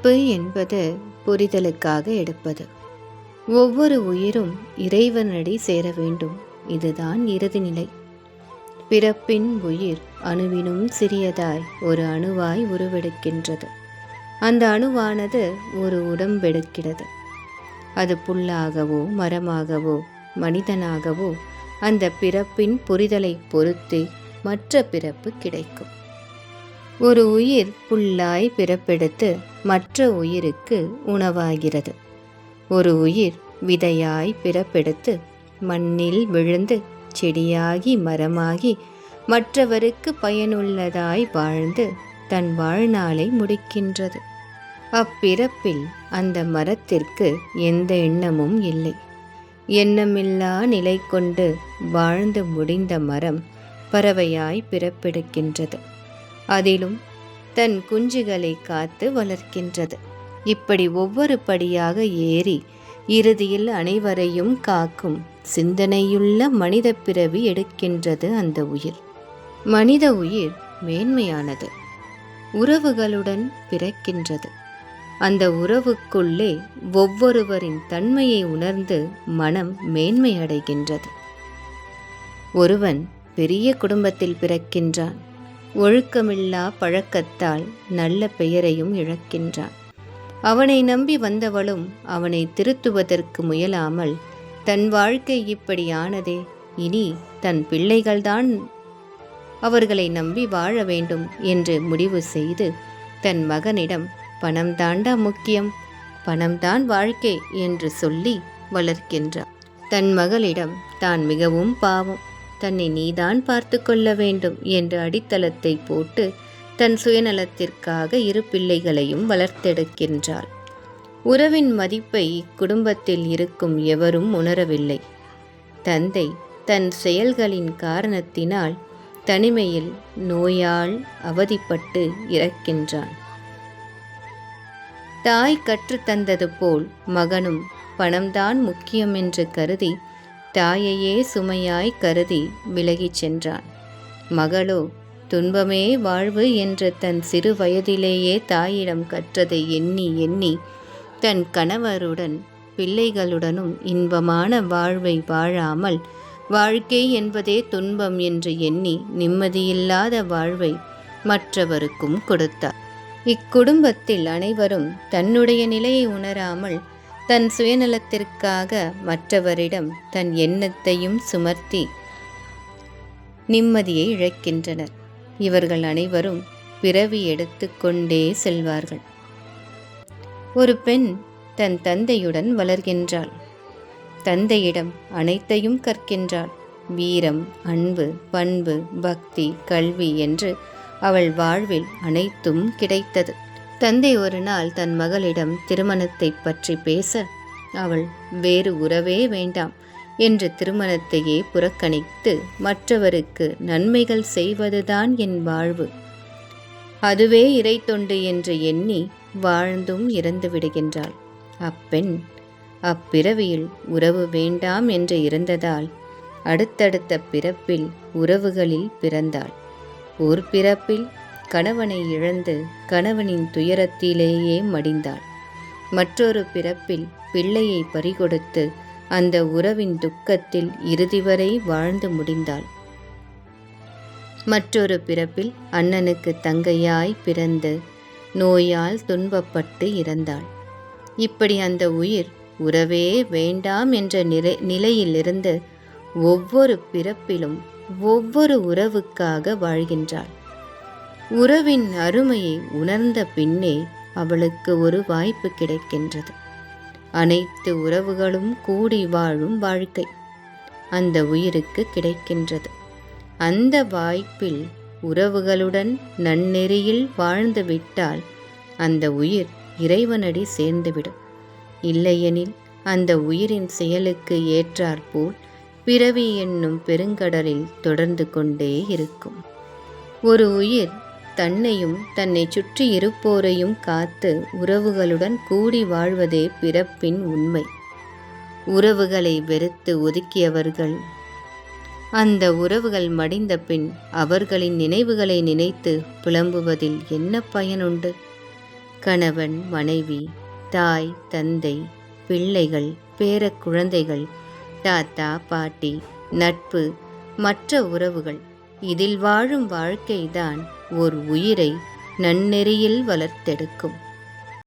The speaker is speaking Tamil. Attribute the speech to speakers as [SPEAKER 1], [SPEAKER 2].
[SPEAKER 1] பிறப்பு என்பது புரிதலுக்காக எடுப்பது. ஒவ்வொரு உயிரும் இறைவனடி சேர வேண்டும். இதுதான் இறுதி நிலை. பிறப்பின் உயிர் அணுவினும் சிறியதாய் ஒரு அணுவாய் உருவெடுக்கின்றது. அந்த அணுவானது ஒரு உடம்பெடுக்கிறது. அது புல்லாகவோ மரமாகவோ மனிதனாகவோ அந்த பிறப்பின் புரிதலை பொறுத்து மற்ற பிறப்பு கிடைக்கும். ஒரு உயிர் புல்லாய் பிறப்பெடுத்து மற்ற உயிருக்கு உணவாகிறது. ஒரு உயிர் விதையாய் பிறப்பெடுத்து மண்ணில் விழுந்து செடியாகி மரமாகி மற்றவருக்கு பயனுள்ளதாய் வாழ்ந்து தன் வாழ்நாளை முடிக்கின்றது. அப்பிறப்பில் அந்த மரத்திற்கு எந்த எண்ணமும் இல்லை. எண்ணமில்லா நிலை கொண்டு வாழ்ந்து முடிந்த மரம் பறவையாய் பிறப்பெடுக்கின்றது. அதிலும் தன் குஞ்சுகளை காத்து வளர்க்கின்றது. இப்படி ஒவ்வொரு படியாக ஏறி இறுதியில் அனைவரையும் காக்கும் சிந்தனையுள்ள மனித பிறவி எடுக்கின்றது அந்த உயிர். மனித உயிர் மேன்மையானது. உறவுகளுடன் பிறக்கின்றது. அந்த உறவுக்குள்ளே ஒவ்வொருவரின் தன்மையை உணர்ந்து மனம் மேன்மை அடைகின்றது. ஒருவன் பெரிய குடும்பத்தில் பிறக்கின்றான். ஒழுக்கமில்லா பழக்கத்தால் நல்ல பெயரையும் இழக்கின்றான். அவனை நம்பி வந்தவளும் அவனை திருத்துவதற்கு முயலாமல் தன் வாழ்க்கை இப்படி ஆனதே, இனி தன் பிள்ளைகள்தான் அவர்களை நம்பி வாழ வேண்டும் என்று முடிவு செய்து தன் மகனிடம் பணம் தாண்டா முக்கியம், பணம்தான் வாழ்க்கை என்று சொல்லி வளர்க்கின்றான். தன் மகளிடம் தான் மிகவும் பாவம், தன்னை நீதான் பார்த்து கொள்ள வேண்டும் என்று அடித்தளத்தை போட்டு தன் சுயநலத்திற்காக இரு பிள்ளைகளையும் வளர்த்தெடுக்கின்றாள். உறவின் மதிப்பை இக்குடும்பத்தில் இருக்கும் எவரும் உணரவில்லை. தந்தை தன் செயல்களின் காரணத்தினால் தனிமையில் நோயால் அவதிப்பட்டு இறக்கின்றான். தாய் கற்றுத்தந்தது போல் மகனும் பணம்தான் முக்கியம் என்று கருதி தாயையே சுமையாய் கருதி விலகிச் சென்றான். மகளோ துன்பமே வாழ்வு என்று தன் சிறு வயதிலேயே தாயிடம் கற்றதை எண்ணி எண்ணி தன் கணவருடன் பிள்ளைகளுடனும் இன்பமான வாழ்வை வாழாமல் வாழ்க்கை என்பதே துன்பம் என்று எண்ணி நிம்மதியில்லாத வாழ்வை மற்றவருக்கும் கொடுத்தார். இக்குடும்பத்தில் அனைவரும் தன்னுடைய நிலையை உணராமல் தன் சுயநலத்திற்காக மற்றவரிடம் தன் எண்ணத்தையும் சுமர்த்தி நிம்மதியை இழக்கின்றனர். இவர்கள் அனைவரும் பிறவி எடுத்து கொண்டே செல்வார்கள். ஒரு பெண் தன் தந்தையுடன் வளர்கின்றாள். தந்தையிடம் அனைத்தையும் கற்கின்றாள். வீரம், அன்பு, பண்பு, பக்தி, கல்வி என்று அவள் வாழ்வில் அனைத்தும் கிடைத்தது. தந்தை ஒரு நாள் தன் மகளிடம் திருமணத்தை பற்றி பேச அவள் வேறு உறவே வேண்டாம் என்று திருமணத்தையே புறக்கணித்து மற்றவருக்கு நன்மைகள் செய்வதுதான் என் வாழ்வு, அதுவே இறை தொண்டு என்று எண்ணி வாழ்ந்தும் இறந்து விடுகின்றாள். அப்பெண் அப்பிறவியில் உறவு வேண்டாம் என்று இருந்ததால் அடுத்தடுத்த பிறப்பில் உறவுகளில் பிறந்தாள். ஒரு பிறப்பில் கணவனை இழந்து கணவனின் துயரத்திலேயே மடிந்தாள். மற்றொரு பிறப்பில் பிள்ளையை பறிகொடுத்து அந்த உறவின் துக்கத்தில் இறுதி வரை வாழ்ந்து முடிந்தாள். மற்றொரு பிறப்பில் அண்ணனுக்கு தங்கையாய் பிறந்து நோயால் துன்பப்பட்டு இறந்தாள். இப்படி அந்த உயிர் உறவே வேண்டாம் என்ற நிலையிலிருந்து ஒவ்வொரு பிறப்பிலும் ஒவ்வொரு உறவுக்காக வாழ்கின்றாள். உறவின் அருமையை உணர்ந்த பின்னே அவளுக்கு ஒரு வாய்ப்பு கிடைக்கின்றது. அனைத்து உறவுகளும் கூடி வாழும் வாழ்க்கை அந்த உயிருக்கு கிடைக்கின்றது. அந்த வாய்ப்பில் உறவுகளுடன் நன்னெறியில் வாழ்ந்து விட்டால் அந்த உயிர் இறைவனடி சேர்ந்துவிடும். இல்லையெனில் அந்த உயிரின் செயலுக்கு ஏற்றாற்போல் பிறவி என்னும் பெருங்கடலில் தொடர்ந்து கொண்டே இருக்கும். ஒரு உயிர் தன்னையும் தன்னை சுற்றி இருப்போரையும் காத்து உறவுகளுடன் கூடி வாழ்வதே பிறப்பின் உண்மை. உறவுகளை வெறுத்து ஒதுக்கியவர்கள் அந்த உறவுகள் மடிந்த பின் அவர்களின் நினைவுகளை நினைத்து புலம்புவதில் என்ன பயனுண்டு? கணவன் மனைவி, தாய் தந்தை, பிள்ளைகள், பேரக்குழந்தைகள், தாத்தா பாட்டி, நட்பு, மற்ற உறவுகள், இதில் வாழும் வாழ்க்கைதான் ஓர் உயிரை நன்னெறியில் வளர்த்தெடுக்கும்.